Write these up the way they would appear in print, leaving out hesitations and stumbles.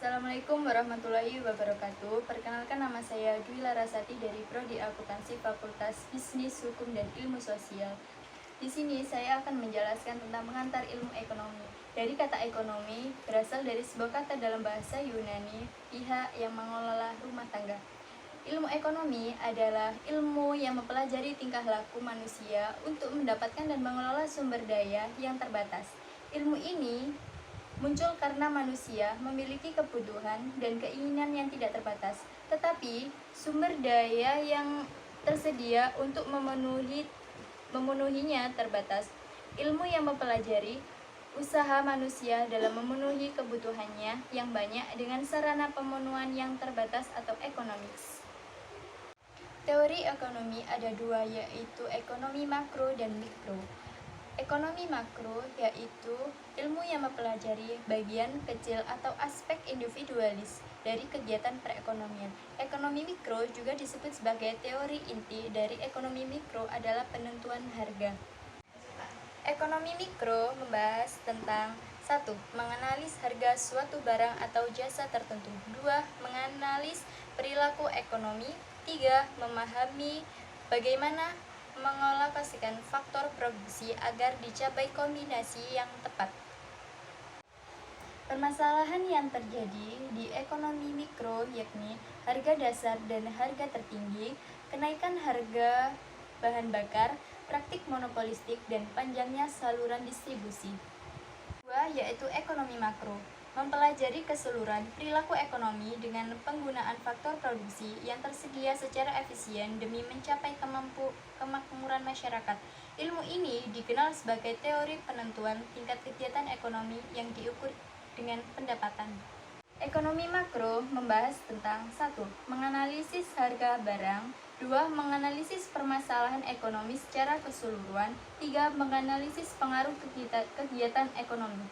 Assalamualaikum warahmatullahi wabarakatuh. Perkenalkan, nama saya Dwi Larasati dari Prodi Akuntansi Fakultas Bisnis, Hukum, dan Ilmu Sosial. Di sini saya akan menjelaskan tentang pengantar ilmu ekonomi. Dari kata ekonomi berasal dari sebuah kata dalam bahasa Yunani, pihak yang mengelola rumah tangga. Ilmu ekonomi adalah ilmu yang mempelajari tingkah laku manusia untuk mendapatkan dan mengelola sumber daya yang terbatas. Ilmu ini muncul karena manusia memiliki kebutuhan dan keinginan yang tidak terbatas, tetapi sumber daya yang tersedia untuk memenuhinya terbatas. Ilmu yang mempelajari usaha manusia dalam memenuhi kebutuhannya yang banyak dengan sarana pemenuhan yang terbatas atau ekonomis. Teori ekonomi ada dua, yaitu ekonomi makro dan mikro. Ekonomi makro yaitu ilmu yang mempelajari bagian kecil atau aspek individualis dari kegiatan perekonomian. Ekonomi mikro juga disebut sebagai teori inti dari ekonomi mikro adalah penentuan harga. Ekonomi mikro membahas tentang 1. Menganalisis harga suatu barang atau jasa tertentu. 2. Menganalisis perilaku ekonomi. 3. Memahami bagaimana mengalokasikan faktor produksi agar dicapai kombinasi yang tepat. Permasalahan yang terjadi di ekonomi mikro yakni harga dasar dan harga tertinggi, kenaikan harga bahan bakar, praktik monopolistik, dan panjangnya saluran distribusi. 2. Yaitu ekonomi makro, mempelajari keseluruhan perilaku ekonomi dengan penggunaan faktor produksi yang tersedia secara efisien demi mencapai kemakmuran masyarakat. Ilmu ini dikenal sebagai teori penentuan tingkat kegiatan ekonomi yang diukur dengan pendapatan. Ekonomi makro membahas tentang 1. Menganalisis harga barang. 2. Menganalisis permasalahan ekonomi secara keseluruhan. 3. Menganalisis pengaruh kegiatan ekonomi.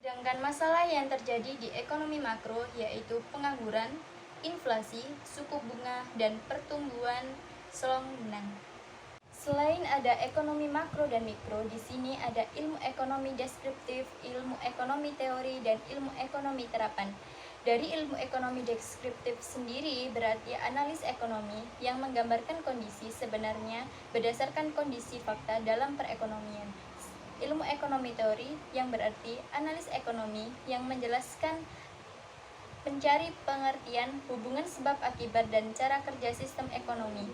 Sedangkan masalah yang terjadi di ekonomi makro yaitu pengangguran, inflasi, suku bunga, dan pertumbuhan selongmenang. Selain ada ekonomi makro dan mikro, di sini ada ilmu ekonomi deskriptif, ilmu ekonomi teori, dan ilmu ekonomi terapan. Dari ilmu ekonomi deskriptif sendiri berarti analis ekonomi yang menggambarkan kondisi sebenarnya berdasarkan kondisi fakta dalam perekonomian. Ilmu ekonomi teori yang berarti analis ekonomi yang menjelaskan mencari pengertian hubungan sebab akibat dan cara kerja sistem ekonomi.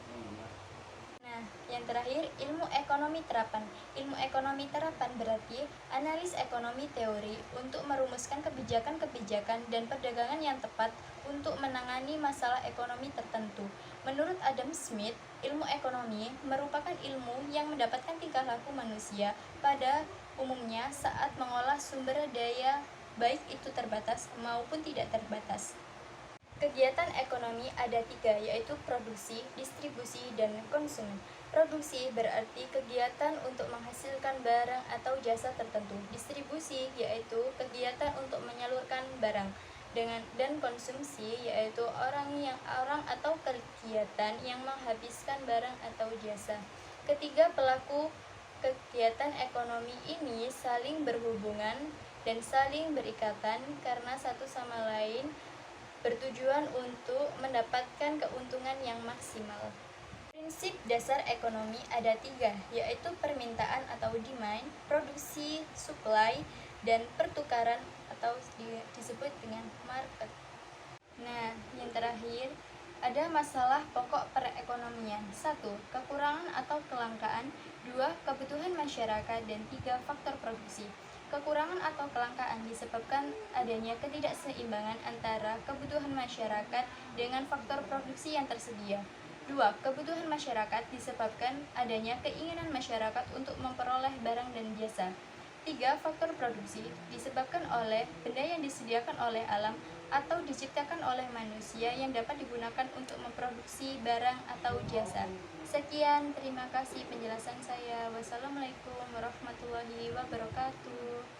Nah, yang terakhir ilmu ekonomi terapan. Ilmu ekonomi terapan berarti analis ekonomi teori untuk merumuskan kebijakan-kebijakan dan perdagangan yang tepat untuk menangani masalah ekonomi tertentu. Menurut Adam Smith, ilmu ekonomi merupakan ilmu yang mendapatkan tingkah laku manusia pada umumnya saat mengolah sumber daya baik itu terbatas maupun tidak terbatas. Kegiatan ekonomi ada 3, yaitu produksi, distribusi, dan konsumen. Produksi berarti kegiatan untuk menghasilkan barang atau jasa tertentu. Distribusi yaitu kegiatan untuk menyalurkan barang. Dan konsumsi yaitu orang atau kegiatan yang menghabiskan barang atau jasa. Ketiga pelaku kegiatan ekonomi ini saling berhubungan dan saling berikatan karena satu sama lain bertujuan untuk mendapatkan keuntungan yang maksimal. Prinsip dasar ekonomi ada 3, yaitu permintaan atau demand, produksi supply, dan pertukaran atau disebut dengan market. Nah, yang terakhir ada masalah pokok perekonomian. 1. Kekurangan atau kelangkaan. 2. Kebutuhan masyarakat. Dan 3. Faktor produksi. Kekurangan atau kelangkaan disebabkan adanya ketidakseimbangan antara kebutuhan masyarakat dengan faktor produksi yang tersedia. 2. Kebutuhan masyarakat disebabkan adanya keinginan masyarakat untuk memperoleh barang dan jasa. 3. Faktor produksi disebabkan oleh benda yang disediakan oleh alam atau diciptakan oleh manusia yang dapat digunakan untuk memproduksi barang atau jasa. Sekian, terima kasih penjelasan saya. Wassalamualaikum warahmatullahi wabarakatuh.